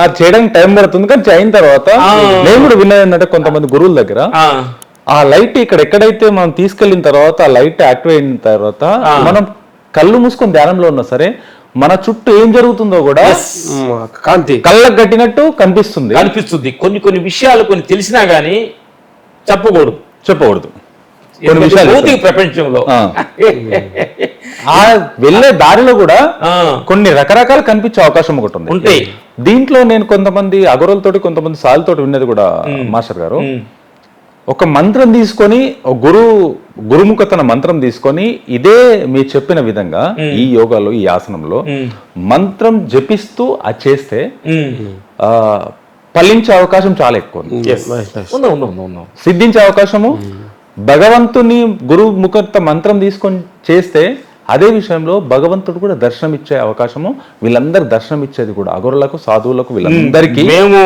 అది చేయడానికి టైం పడుతుంది, కానీ అయిన తర్వాత నేను కూడా విన్నది ఏంటంటే కొంతమంది గురువుల దగ్గర ఆ లైట్ ఇక్కడ ఎక్కడైతే మనం తీసుకెళ్లిన తర్వాత ఆ లైట్ యాక్టివేట్ అయిన తర్వాత మనం కళ్ళు మూసుకొని ధ్యానంలో ఉన్నా సరే మన చుట్టూ ఏం జరుగుతుందో కూడా కాంతి కళ్ళకు కట్టినట్టు కనిపిస్తుంది. కొన్ని విషయాలు కొన్ని తెలిసినా గానీ చెప్పకూడదు కొన్ని విషయాలు ప్రపంచంలో ఆ వెళ్ళే దారిలో కూడా కొన్ని రకరకాలు కనిపించే అవకాశం ఒకటి ఉంది ఉంటాయి. దీంట్లో నేను కొంతమంది అగరులతోటి కొంతమంది సార్లతోటి విన్నది కూడా మాస్టర్ గారు, ఒక మంత్రం తీసుకొని గురుముఖతన మంత్రం తీసుకొని ఇదే మీరు చెప్పిన విధంగా ఈ యోగాలో ఈ ఆసనంలో మంత్రం జపిస్తూ అది చేస్తే ఫలించే అవకాశం చాలా ఎక్కువ సిద్ధించే అవకాశము భగవంతుని గురుముఖత మంత్రం తీసుకొని చేస్తే అదే విషయంలో భగవంతుడు కూడా దర్శనం ఇచ్చే అవకాశము, వీళ్ళందరూ దర్శనం ఇచ్చేది కూడా అఘోరులకు సాధువులకు వీళ్ళందరికీ. మేము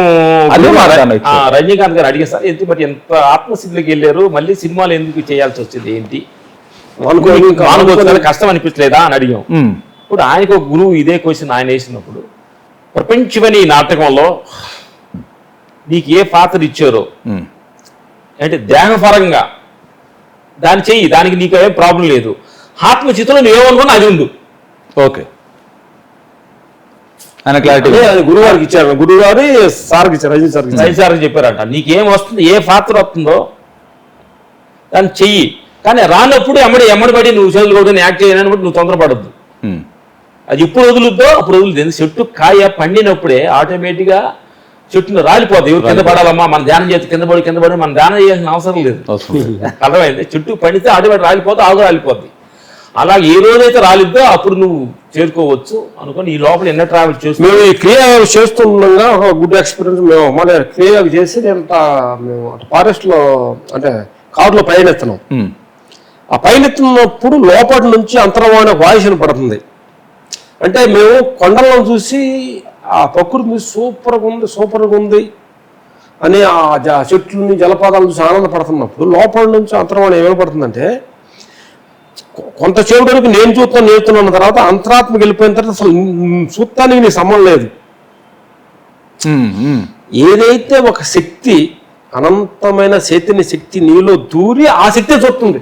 రజనీకాంత్ గారు అడిగే సార్ ఎందుకంటే ఎంత ఆత్మసిద్ధికి వెళ్ళారు, మళ్ళీ సినిమాలు ఎందుకు చేయాల్సి వచ్చింది, ఏంటి కష్టం అనిపించలేదా అని అడిగాం. ఇప్పుడు ఆయనకు ఒక గురువు ఇదే క్వశ్చన్ ఆయన వేసినప్పుడు, ప్రపంచమని ఈ నాటకంలో నీకు ఏ పాత్ర ఇచ్చారో అంటే దేహపరంగా దాన్ని చెయ్యి, దానికి నీకు ఏం ప్రాబ్లం లేదు, ఆత్మచిత్తులో నువ్వేమనుకున్నా అది ఉండు. ఓకే, ఆయన క్లారిటీ గురువు గారికి ఇచ్చారు, గురువు గారు సార్కి ఇచ్చారు, రజనీ సార్కి చెప్పారట, నీకేం వస్తుంది, ఏ పాత్ర వస్తుందో దాన్ని చెయ్యి, కానీ రానప్పుడు ఎమ్మడి నువ్వు చేతులు కూడా యాక్ట్ చేయనప్పుడు నువ్వు తొందరపడద్దు. అది ఎప్పుడు వదులుద్దో అప్పుడు వదులుతుంది. చెట్టు కాయ పండినప్పుడే ఆటోమేటిక్గా చెట్టును రాలిపోద్ది. ఎవరు కింద పడాలమ్మా, మన ధ్యానం చేస్తే కింద పడి మనం ధ్యానం చేయాల్సిన అవసరం లేదు. అర్థమైంది? చెట్టు పండితే ఆటోమేటిక్ రాలిపోతే ఆగు రాలిపోద్ది. అలా ఏ రోజైతే రాలిద్దో అప్పుడు నువ్వు చేరుకోవచ్చు అనుకుని ఈ లోపల ఎన్నో ట్రావెల్ చేస్తూ మేము ఈ క్రియ చేస్తుండగా ఒక గుడ్ ఎక్స్పీరియన్స్. మేము మన క్రియ చేసి మేము ఫారెస్ట్ లో అంటే కారులో పయనెత్తున్నాం. ఆ పయనెత్తున్నప్పుడు లోపల నుంచి అంతరమైన వాయిస్ పడుతుంది. అంటే మేము కొండలను చూసి ఆ ప్రకృతి సూపర్గా ఉంది అని ఆ చెట్లని జలపాతాలు చూసి ఆనందపడుతున్నప్పుడు లోపల నుంచి అంతరమైన ఏమైపడుతుందంటే, కొంతసేపు వరకు నేను నేర్చుతున్నాన్న తర్వాత అంతరాత్మకి వెళ్ళిపోయిన తర్వాత అసలు చూస్తానికి నీ సంబంధం లేదు. ఏదైతే ఒక శక్తి, అనంతమైన చైతన్య శక్తి నీలో దూరి ఆ శక్తి చూస్తుంది.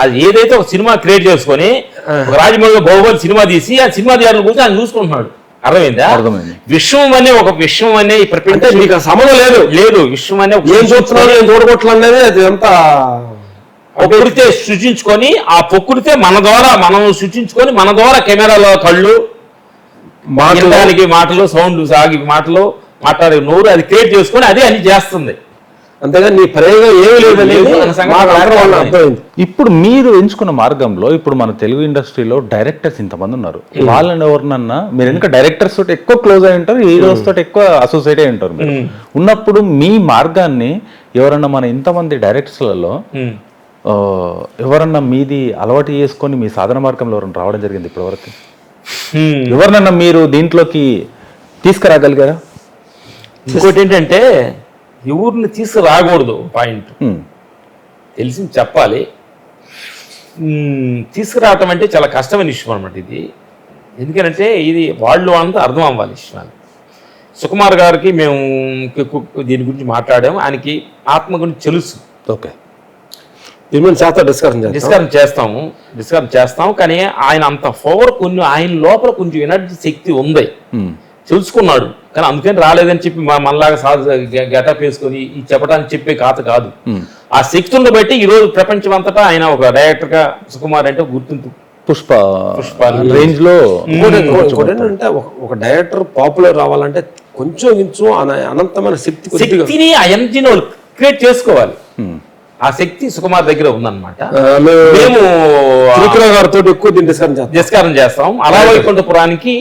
అది ఏదైతే ఒక సినిమా క్రియేట్ చేసుకొని రాజమౌళి బాహుబలి సినిమా తీసి ఆ సినిమా థియేటర్ గురించి ఆయన చూసుకుంటున్నాడు. అర్థమైందా? విశ్వం అనే ఒక విశ్వం అనే ఈ ప్రపంచం నీకు సంబంధం లేదు. విశ్వం అనే ఏం చూస్తున్నాడు, ఏం చూడగొట్టాలనేది అది అంతా ప్రకృతి సృష్టించుకొని ఆ ప్రకృతి మన ద్వారా మనం సృష్టించుకొని మన ద్వారా కెమెరాలో కళ్ళు మాట్లాడడానికి మాటలు సౌండ్ సాగి మాటలు మాట్లాడే నోరు అది క్రియేట్ చేసుకొని అదే అని చేస్తుంది. అంతేగా నీ ప్రయోగం ఏమీ లేదు. ఇప్పుడు మీరు ఎంచుకున్న మార్గంలో ఇప్పుడు మన తెలుగు ఇండస్ట్రీలో డైరెక్టర్స్ ఇంతమంది ఉన్నారు. వాళ్ళని ఎవరినన్నా మీరు ఎందుకంటే డైరెక్టర్స్ తోటి ఎక్కువ క్లోజ్ అయి ఉంటారు, హీరోస్ తోటి ఎక్కువ అసోసియేట్ అయి ఉంటారు. మీరు ఉన్నప్పుడు మీ మార్గాన్ని ఎవరన్నా మన ఇంతమంది డైరెక్టర్స్లలో ఎవరన్నా మీది అలవాటు చేసుకొని మీ సాధన మార్గంలో ఎవరన్నా రావడం జరిగింది ఇప్పటివరకు? ఎవరినన్నా మీరు దీంట్లోకి తీసుకురాగలిగారా? ఇంకోటి ఏంటంటే ఎవరిని తీసుకురాకూడదు, పాయింట్ తెలిసింది చెప్పాలి. తీసుకురావటం అంటే చాలా కష్టమైన విషయం అనమాట ఇది. ఎందుకంటే ఇది వాళ్ళు అంతా అర్థం అవ్వాలి విషయాన్ని. సుకుమార్ గారికి మేము దీని గురించి మాట్లాడాము, ఆయనకి ఆత్మ గురించి తెలుసు. ఓకే, డిస్కషన్ చేస్తాము. కానీ ఆయన అంత పవర్ కొన్ని ఆయన లోపల కొంచెం ఎనర్జీ శక్తి ఉంది, తెలుసుకున్నాడు. కానీ అందుకని రాలేదని చెప్పి మనలాగా గెటప్ వేసుకొని ఈ చెప్పడానికి చెప్పే కథ కాదు. ఆ శక్తులను బట్టి ఈ రోజు ప్రపంచం అంతటా ఆయన ఒక డైరెక్టర్ గా సుకుమార్ అంటే గుర్తింపు. పుష్ప రేంజ్ లో ఏంటంటే ఒక డైరెక్టర్ పాపులర్ రావాలంటే కొంచెం అనంతమైన శక్తిని ఆ ఎనర్జీని వాళ్ళు క్రియేట్ చేసుకోవాలి. ఆ శక్తి సుకుమార్ దగ్గర ఉందన్నమాట. మేము గారితో ఎక్కువ డిస్కషన్ చేస్తాం. అలా వైకుంఠపురానికి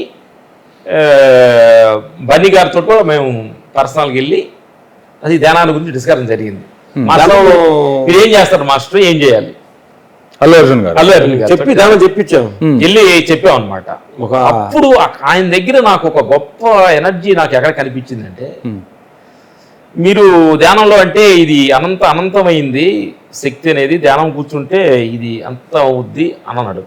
బన్నీ గారితో కూడా మేము పర్సనల్గా వెళ్ళి అది ధ్యానాల గురించి డిస్కషన్ జరిగింది. మీరు ఏం చేస్తారు మాస్టర్, ఏం చేయాలి, అల్లు అర్జున్ గారు చెప్పించాము, వెళ్ళి చెప్పాం అనమాట. అప్పుడు ఆయన దగ్గర నాకు ఒక గొప్ప ఎనర్జీ నాకు ఎక్కడ కనిపించిందంటే, మీరు ధ్యానంలో అంటే ఇది అనంతమైంది శక్తి అనేది, ధ్యానం కూర్చుంటే ఇది అంత అవుద్ది అని అన్నాడు.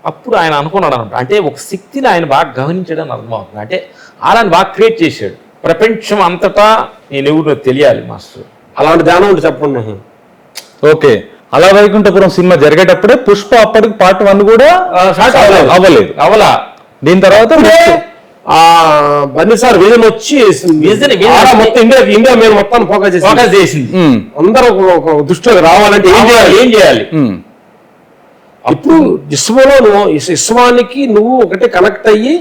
అప్పుడు ఆయన అనుకున్నాడు అనమాట, అంటే ఒక శక్తిని ఆయన బాగా గమనించడానికి అర్థమవుతుంది. అంటే అలాని బాగా క్రియేట్ చేశాడు. ప్రపంచం అంతటా నేను ఎవరినో తెలియాలి మాస్టర్. అలాంటి ధ్యానం ఉంటే చెప్పండి. ఓకే, అలా వైకుంఠపురం సినిమా జరిగేటప్పుడే పుష్ప అప్పటికి పార్ట్ 1 కూడా అవ్వలేదు. అవలా దీని తర్వాత ఆ బన్నీ సార్ విజన్ వచ్చి విజన్ మొత్తం ఇండియా మేము మొత్తం ఫోకస్ చేసింది. అందరూ ఒక దృష్టిలోకి రావాలంటే ఏం చేయాలి? ఇప్పుడు విశ్వంలో నువ్వు విశ్వానికి నువ్వు ఒకటి కనెక్ట్ అయ్యి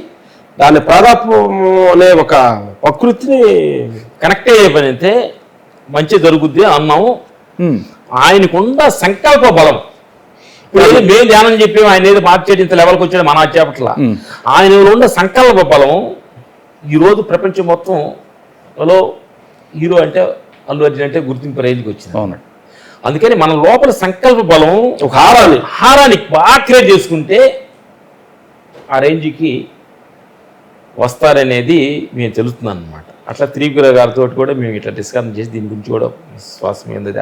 దాని ప్రాధాన్యం అనే ఒక ప్రకృతిని కనెక్ట్ అయ్యే పని అయితే మంచి జరుగుద్ది అన్నాము. ఆయనకున్న సంకల్ప బలం. ఇప్పుడు మేము ధ్యానం చెప్పి ఆయన ఏదో మార్చేది ఇంత లెవెల్కి వచ్చాడు మన చేపట్ల. ఆయనలో ఉన్న సంకల్ప బలం ఈరోజు ప్రపంచం మొత్తంలో హీరో అంటే అల్లు అర్జున్ అంటే గుర్తింపు రేంజ్కి వచ్చింది. అవునండి. అందుకని మన లోపల సంకల్ప బలం ఒక హారాన్ని బాగా క్రియేట్ చేసుకుంటే ఆ రేంజ్కి వస్తారనేది మేము తెలుస్తున్నాను అనమాట. అట్లా త్రిపుర గారితో కూడా మేము ఇట్లా డిస్కషన్ చేసి దీని గురించి కూడా విశ్వాసం ఏంది